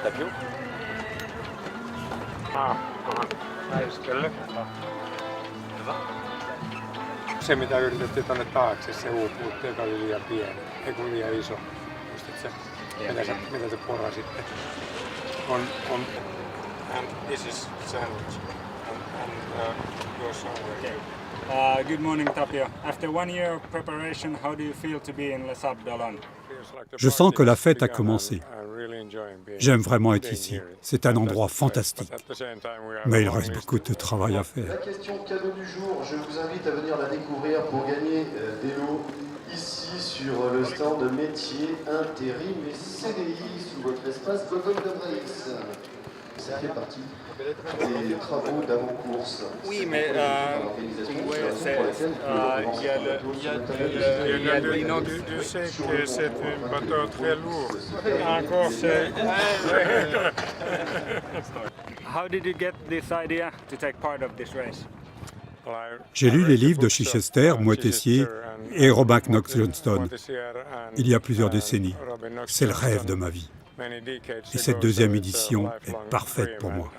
Tapio. Väistölle. Hyvä. Se mitä yritettiin tuonne taakse, se uupuutti, joka oli liian pieni, ei kun liian iso. Muistatko se, mitä se porasitte? And this is sandwich. And your somewhere. Good morning, Tapio. After 1 year of preparation, how do you feel to be in Les Sables d'Olonne? Je sens que la fête a commencé. J'aime vraiment être ici. C'est un endroit fantastique. Mais il reste beaucoup de travail à faire. La question cadeau du jour, je vous invite à venir la découvrir pour gagner des lots ici sur le stand de métiers, intérim et CDI sous votre espace Golden de Brix. Ça fait partie des travaux d'avant-course. Oui, mais il y a le inox. Tu sais que c'est un bateau très lourd. Encore c'est... How did you get this idea to take part of this race? J'ai lu les livres de Chichester, Moitessier et Robin Knox Johnston il y a plusieurs décennies. C'est le rêve de ma vie. Et cette deuxième édition est parfaite pour moi.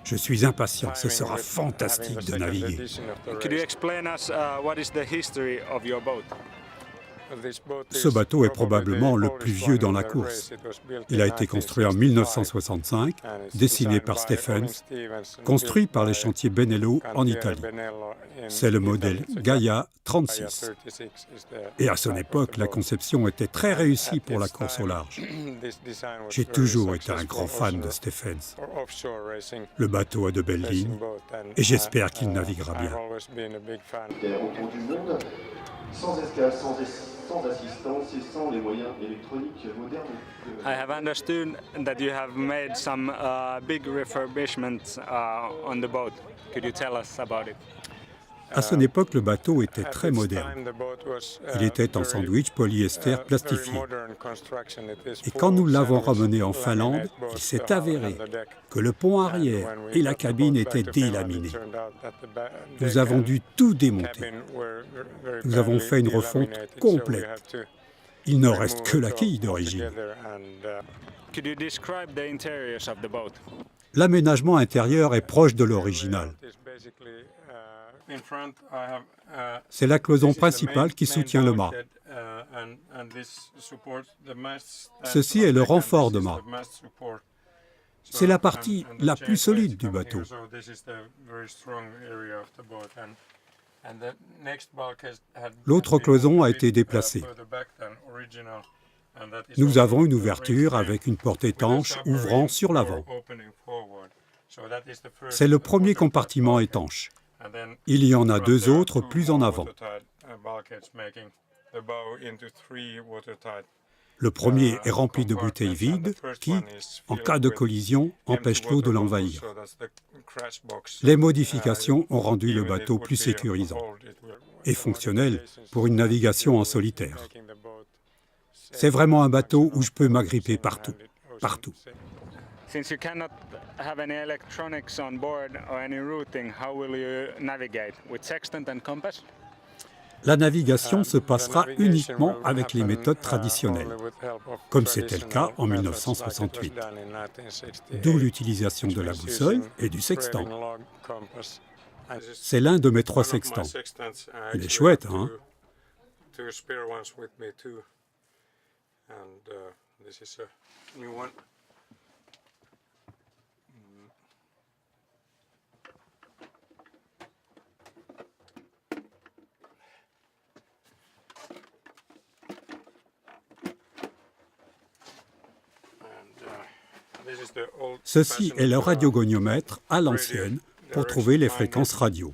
Je suis impatient, ce sera fantastique de naviguer. Could you explain us what is the history of your boat? Ce bateau est probablement le plus vieux dans la course. Il a été construit en 1965, dessiné par Stephens, construit par les chantiers Benello en Italie. C'est le modèle Gaia 36. Et à son époque, la conception était très réussie pour la course au large. J'ai toujours été un grand fan de Stephens. Le bateau a de belles lignes et j'espère qu'il naviguera bien. Autour du monde, sans escale, sans assistance et sans les moyens électroniques modernes. I have understood that you have made some big refurbishments on the boat. Could you tell us about it? À son époque, le bateau était très moderne. Il était en sandwich polyester plastifié. Et quand nous l'avons ramené en Finlande, il s'est avéré que le pont arrière et la cabine étaient délaminés. Nous avons dû tout démonter. Nous avons fait une refonte complète. Il ne reste que la quille d'origine. Could you describe the interiors of the boat? L'aménagement intérieur est proche de l'original. C'est la cloison principale qui soutient le mât. Ceci est le renfort de mât. C'est la partie la plus solide du bateau. L'autre cloison a été déplacée. Nous avons une ouverture avec une porte étanche ouvrant sur l'avant. C'est le premier compartiment étanche. Il y en a deux autres plus en avant. Le premier est rempli de bouteilles vides qui, en cas de collision, empêchent l'eau de l'envahir. Les modifications ont rendu le bateau plus sécurisant et fonctionnel pour une navigation en solitaire. C'est vraiment un bateau où je peux m'agripper partout, partout. Since you cannot have any electronics on board or any routing, how will you navigate? With sextant and compass? La navigation se passera uniquement avec les méthodes traditionnelles, comme c'était le cas en 1968. D'où l'utilisation de la boussole et du sextant. C'est l'un de mes 3 sextants. Il est chouette, hein? Ceci est le radiogoniomètre à l'ancienne pour trouver les fréquences radio.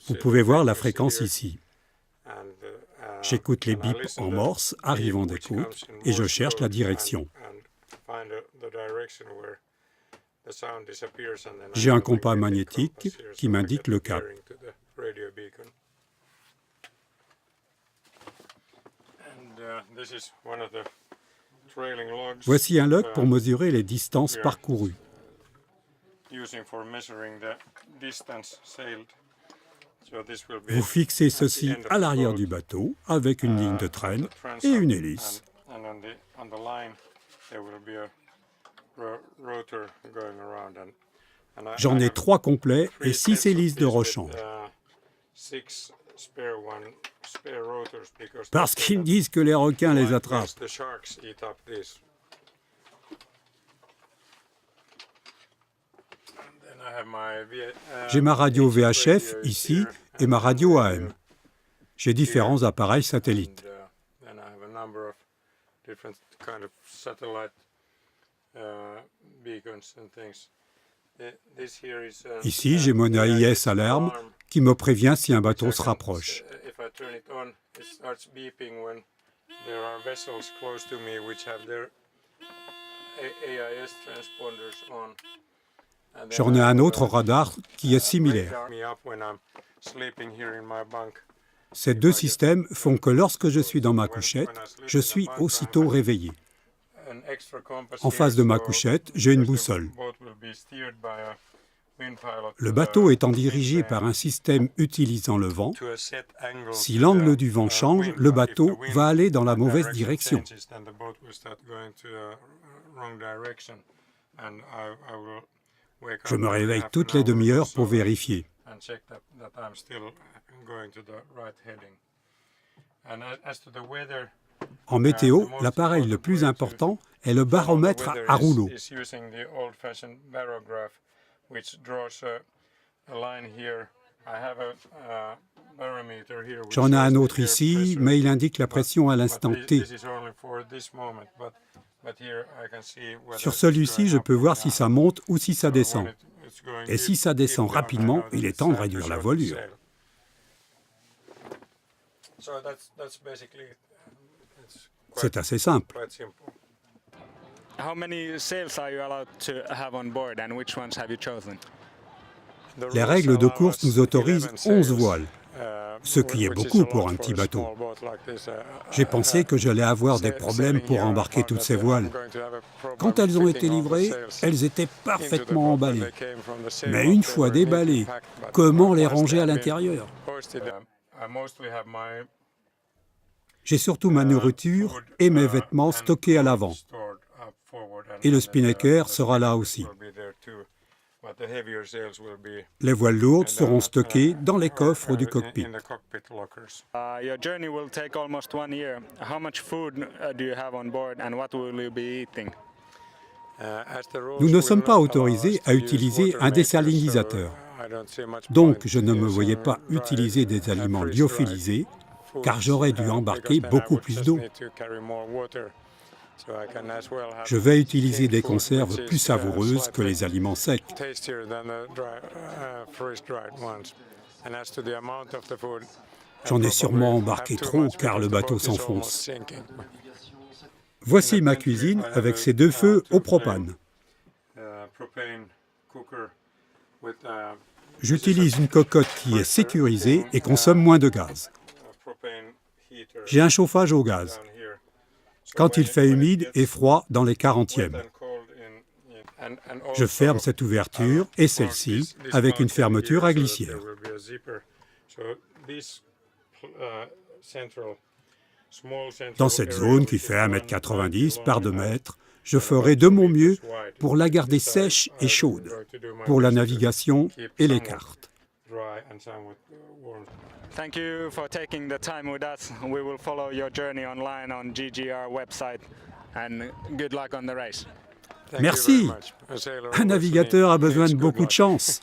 Vous pouvez voir la fréquence ici. J'écoute les bips en morse arrivant d'écoute et je cherche la direction. J'ai un compas magnétique qui m'indique le cap. Voici un log pour mesurer les distances parcourues. Vous fixez ceci à l'arrière du bateau avec une ligne de traîne et une hélice. J'en ai 3 complets et 6 hélices de rechange. Parce qu'ils me disent que les requins les attrapent. J'ai ma radio VHF ici et ma radio AM. J'ai différents appareils satellites. Ici, j'ai mon AIS alarme qui me prévient si un bateau se rapproche. J'en ai un autre radar qui est similaire. Ces 2 systèmes font que lorsque je suis dans ma couchette, je suis aussitôt réveillé. En face de ma couchette, j'ai une boussole. Le bateau étant dirigé par un système utilisant le vent, si l'angle du vent change, le bateau va aller dans la mauvaise direction. Je me réveille toutes les demi-heures pour vérifier. En météo, l'appareil le plus important est le baromètre à rouleau. J'en ai un autre ici, mais il indique la pression à l'instant T. Sur celui-ci, je peux voir si ça monte ou si ça descend. Et si ça descend rapidement, il est temps de réduire la voilure. C'est assez simple. How many sails are you allowed to have on board and which ones have you chosen? Les règles de course nous autorisent 11 voiles, ce qui est beaucoup pour un petit bateau. J'ai pensé que j'allais avoir des problèmes pour embarquer toutes ces voiles. Quand elles ont été livrées, elles étaient parfaitement emballées. Mais une fois déballées, comment les ranger à l'intérieur? J'ai surtout ma nourriture et mes vêtements stockés à l'avant. Et le spinnaker sera là aussi. Les voiles lourdes seront stockées dans les coffres du cockpit. Your journey will take almost 1 year. How much food do you have on board and what will you be eating? Nous ne sommes pas autorisés à utiliser un désalinisateur. Donc, je ne me voyais pas utiliser des aliments lyophilisés, car j'aurais dû embarquer beaucoup plus d'eau. Je vais utiliser des conserves plus savoureuses que les aliments secs. J'en ai sûrement embarqué trop car le bateau s'enfonce. Voici ma cuisine avec ses 2 feux au propane. J'utilise une cocotte qui est sécurisée et consomme moins de gaz. J'ai un chauffage au gaz. Quand il fait humide et froid dans les 40e. Je ferme cette ouverture et celle-ci avec une fermeture à glissière. Dans cette zone qui fait 1,90 m par 2 mètres, je ferai de mon mieux pour la garder sèche et chaude, pour la navigation et les cartes. Thank you for taking the time with us. We will follow your journey online on GGR website and good luck on the race. Merci. Un navigateur a besoin de beaucoup de chance.